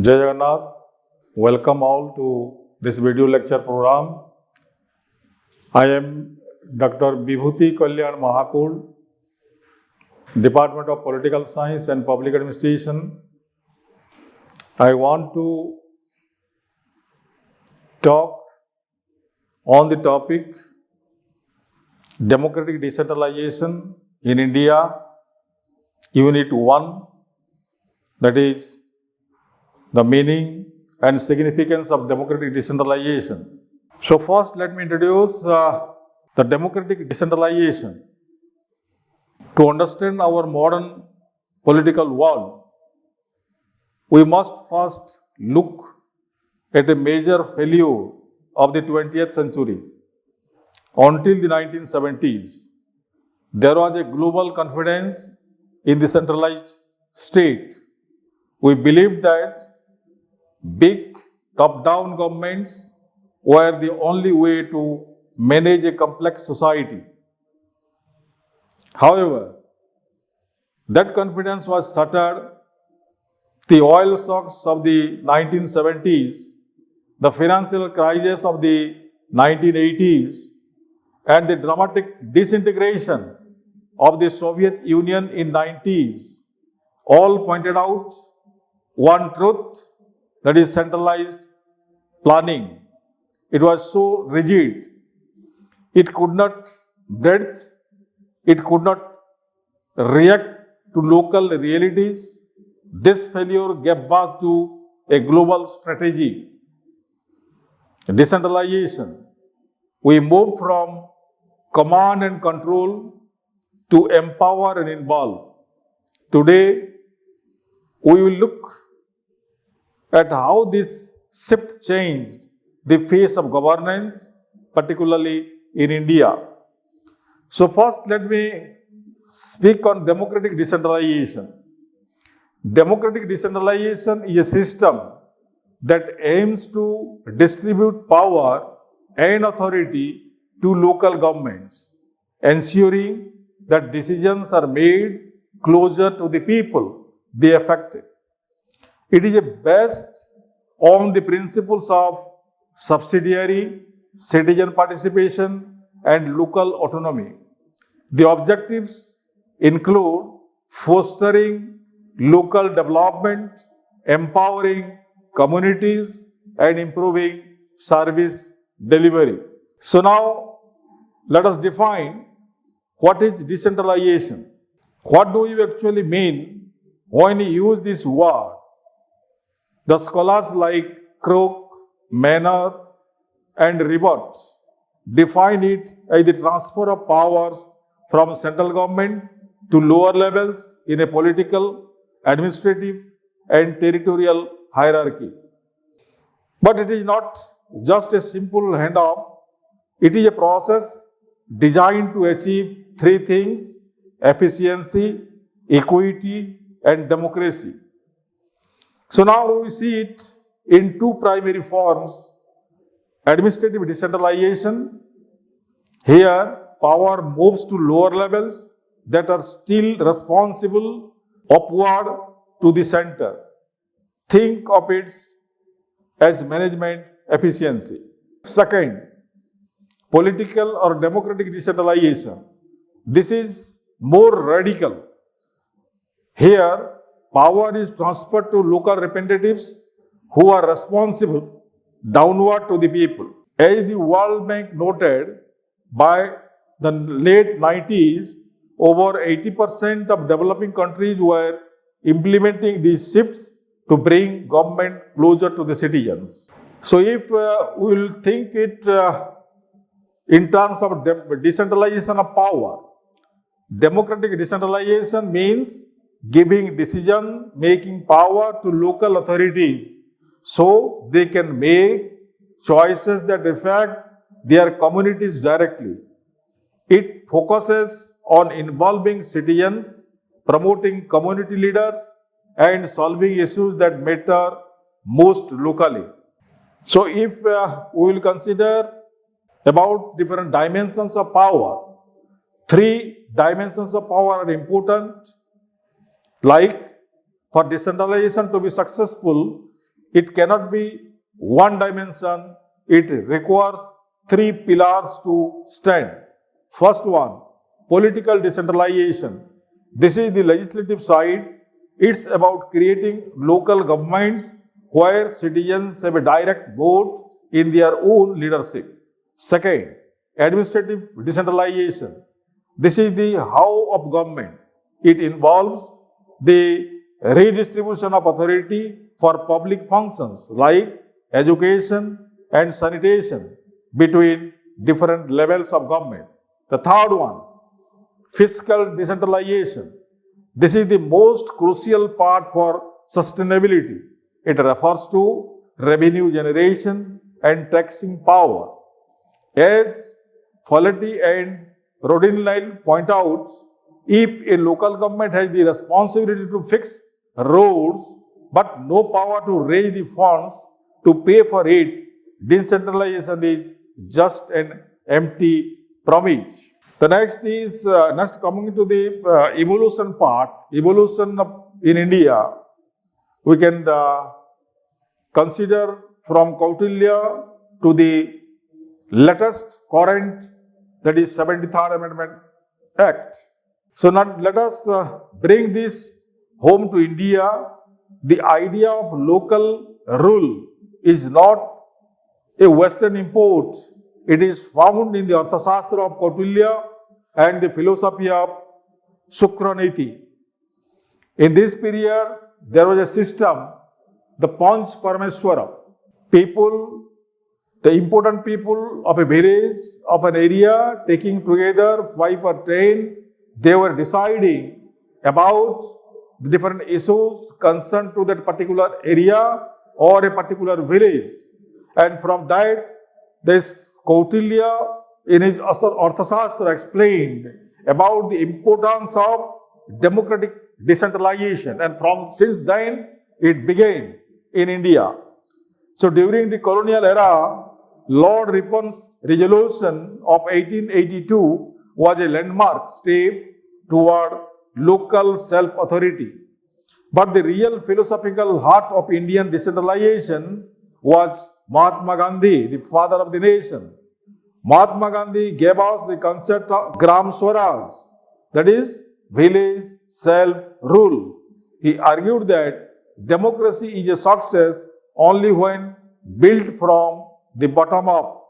Jai Jagannath, welcome all to this video lecture program. I am Dr. Vibhuti Kalyan Mahakul, Department of Political Science and Public Administration. I want to talk on the topic Democratic Decentralization in India, Unit 1, that is the meaning and significance of democratic decentralization. So first let me introduce the democratic decentralization. To understand our modern political world, we must first look at a major failure of the 20th century. Until the 1970s, there was a global confidence in the centralized state. We believed that big top-down governments were the only way to manage a complex society. However, that confidence was shattered. The oil shocks of the 1970s, the financial crisis of the 1980s, and the dramatic disintegration of the Soviet Union in 90s all pointed out one truth, that is centralized planning. It was so rigid, it could not breathe, it could not react to local realities. This failure gave birth to a global strategy, decentralization. We moved from command and control to empower and involve. Today, we will look at how this shift changed the face of governance, particularly in India. So first, let me speak on democratic decentralization. Democratic decentralization is a system that aims to distribute power and authority to local governments, ensuring that decisions are made closer to the people they affected. It is based on the principles of subsidiary, citizen participation, and local autonomy. The objectives include fostering local development, empowering communities, and improving service delivery. So now, let us define what is decentralization. What do you actually mean when you use this word? The scholars like Crook, Manner, and Ribot define it as the transfer of powers from central government to lower levels in a political, administrative, and territorial hierarchy. But it is not just a simple handoff. It is a process designed to achieve three things: efficiency, equity, and democracy. So now we see it in two primary forms: administrative decentralization. Here, power moves to lower levels that are still responsible upward to the center. Think of it as management efficiency. Second, political or democratic decentralization. This is more radical. Here, power is transferred to local representatives who are responsible downward to the people. As the World Bank noted, by the late 90s, over 80% of developing countries were implementing these shifts to bring government closer to the citizens. So if we will think it in terms of decentralization of power, democratic decentralization means giving decision-making power to local authorities so they can make choices that affect their communities directly. It focuses on involving citizens, promoting community leaders, and solving issues that matter most locally. So if we will consider about different dimensions of power, three dimensions of power are important. Like, for decentralization to be successful, It cannot be one dimension. It requires three pillars to stand. First one, political decentralization. This is the legislative side. It's about creating local governments where citizens have a direct vote in their own leadership. Second, administrative decentralization. This is the how of government. It involves the redistribution of authority for public functions like education and sanitation between different levels of government. The third one, fiscal decentralization. This is the most crucial part for sustainability. It refers to revenue generation and taxing power. As Follett and Rodinline point out, if a local government has the responsibility to fix roads but no power to raise the funds to pay for it, decentralization is just an empty promise. The next is, next coming to the evolution part, in India, we can consider from Kautilya to the latest current, that is 73rd Amendment Act. So now let us bring this home to India. The idea of local rule is not a Western import. It is found in the Arthashastra of Kautilya and the philosophy of Shukraniti. In this period, there was a system, the Panch Parameswara. People, the important people of a village, of an area, taking together 5 or 10, they were deciding about the different issues concerned to that particular area or a particular village. And from that, this Kautilya in his Arthashastra explained about the importance of democratic decentralization, and since then it began in India. So during the colonial era, Lord Ripon's resolution of 1882 was a landmark step toward local self-authority. But the real philosophical heart of Indian decentralization was Mahatma Gandhi, the father of the nation. Mahatma Gandhi gave us the concept of Gram Swaraj, that is, village self-rule. He argued that democracy is a success only when built from the bottom up.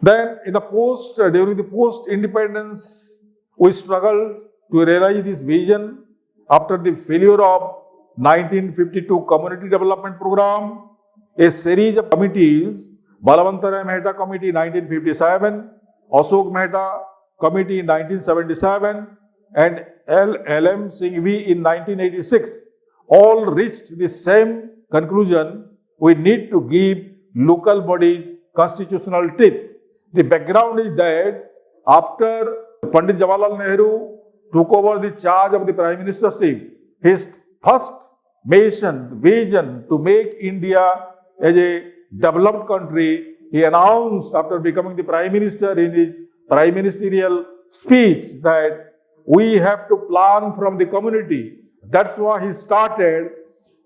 Then, during the post-independence, we struggled to realize this vision after the failure of 1952 Community Development Program. A series of committees, Balwantarai Mehta Committee 1957, Ashok Mehta Committee in 1977, and L.M. Singhvi in 1986, all reached the same conclusion: we need to give local bodies constitutional teeth. The background is that after Pandit Jawaharlal Nehru took over the charge of the Prime Ministership, his first vision to make India as a developed country, he announced after becoming the Prime Minister in his Prime Ministerial speech that we have to plan from the community. That's why he started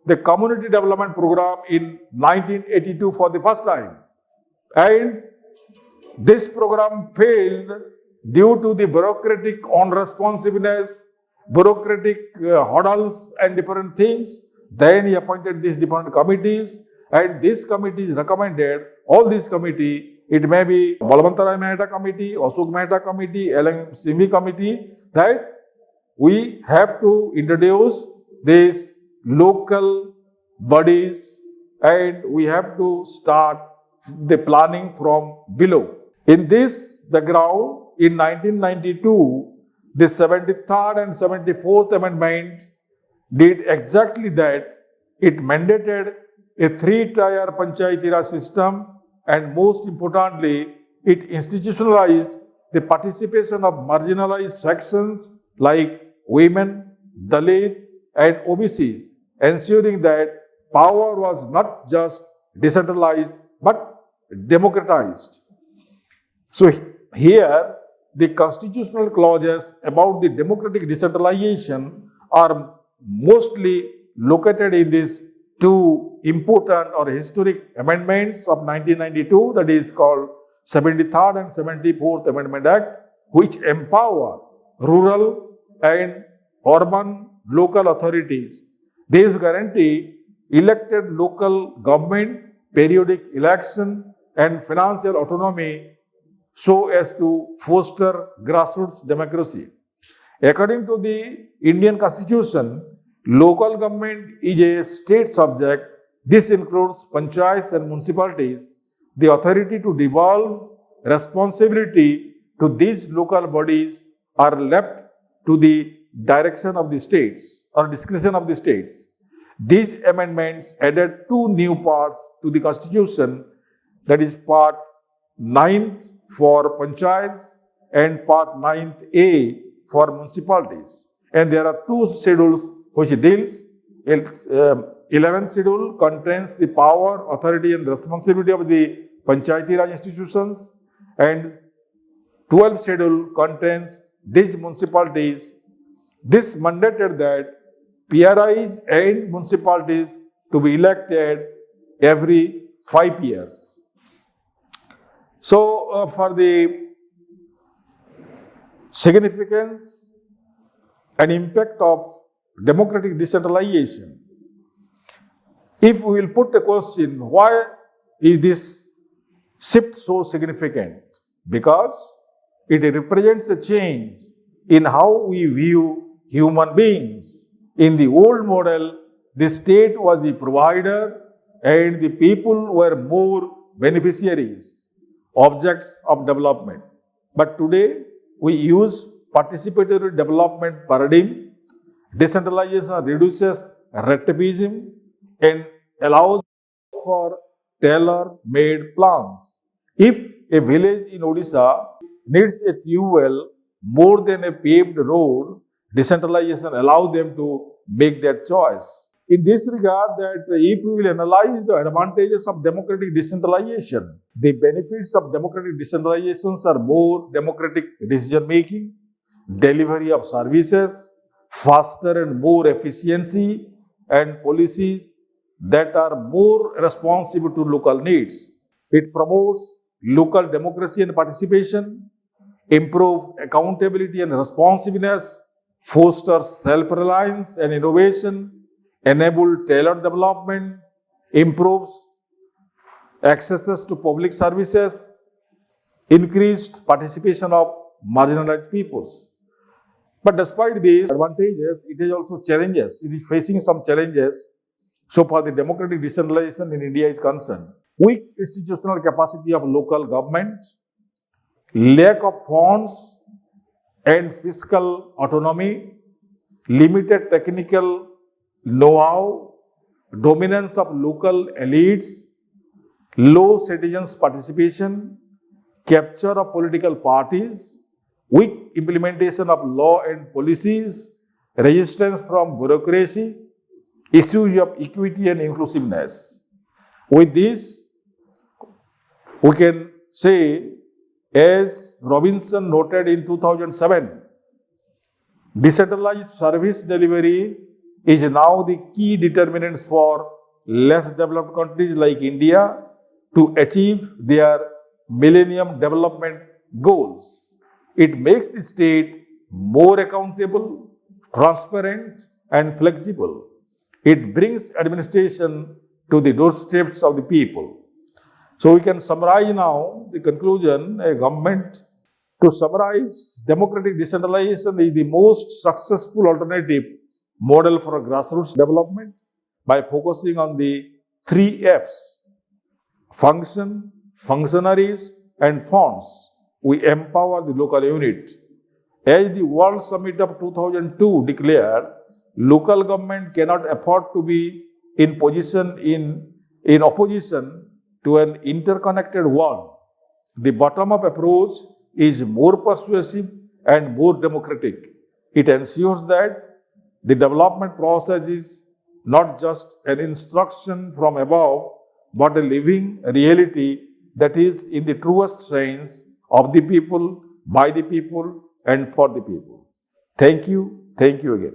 the Community Development Program in 1982 for the first time. And this program failed due to the bureaucratic unresponsiveness, bureaucratic hurdles and different things. Then he appointed these different committees, and these committees recommended, all these committee, it may be Balwantarai Mehta Committee, Ashok Mehta Committee, L.M. Singhvi Committee, that we have to introduce these local bodies and we have to start the planning from below. In this background, in 1992, the 73rd and 74th Amendments did exactly that. It mandated a 3-tier Panchayati Raj system, and most importantly, it institutionalized the participation of marginalized sections like women, Dalit, and OBCs, ensuring that power was not just decentralized but democratized. So here, the constitutional clauses about the democratic decentralization are mostly located in this two important or historic amendments of 1992, that is called 73rd and 74th Amendment Act, which empower rural and urban local authorities. These guarantee elected local government, periodic election, and financial autonomy so as to foster grassroots democracy. According to the Indian Constitution, local government is a state subject. This includes panchayats and municipalities. The authority to devolve responsibility to these local bodies are left to the direction of the states or discretion of the states. These amendments added two new parts to the Constitution, that is Part 9th for panchayats and Part 9th A for municipalities. And there are two schedules which deals. 11th schedule contains the power, authority and responsibility of the Panchayati Raj institutions, and 12th schedule contains these municipalities. This mandated that PRIs and municipalities to be elected every 5 years. So, for the significance and impact of democratic decentralization, if we will put the question, why is this shift so significant? Because it represents a change in how we view human beings. In the old model, the state was the provider and the people were more beneficiaries, objects of development. But today, we use participatory development paradigm. Decentralization reduces relativism and allows for tailor-made plans. If a village in Odisha needs a tube well more than a paved road, decentralization allows them to make that choice. In this regard, that if we will analyze the advantages of democratic decentralization, the benefits of democratic decentralization are more democratic decision making, delivery of services, faster and more efficiency, and policies that are more responsive to local needs. It promotes local democracy and participation, improves accountability and responsiveness, fosters self-reliance and innovation, enables tailored development, improves access to public services, increased participation of marginalized peoples. But despite these advantages, it has also challenges. It is facing some challenges. So far, the democratic decentralization in India is concerned. Weak institutional capacity of local government, lack of funds and fiscal autonomy, limited technical know-how, dominance of local elites, low citizens' participation, capture of political parties, weak implementation of law and policies, resistance from bureaucracy, issues of equity and inclusiveness. With this, we can say, as Robinson noted in 2007, decentralized service delivery is now the key determinants for less developed countries like India to achieve their Millennium Development Goals. It makes the state more accountable, transparent, and flexible. It brings administration to the doorsteps of the people. So we can summarize now the conclusion. A government, to summarize, democratic decentralization is the most successful alternative model for grassroots development by focusing on the 3 F's: function, functionaries, and funds. We empower the local unit. As the World Summit of 2002 declared, local government cannot afford to be in opposition to an interconnected world. The bottom-up approach is more persuasive and more democratic. It ensures that the development process is not just an instruction from above, but a living reality that is in the truest sense of the people, by the people, and for the people. Thank you again.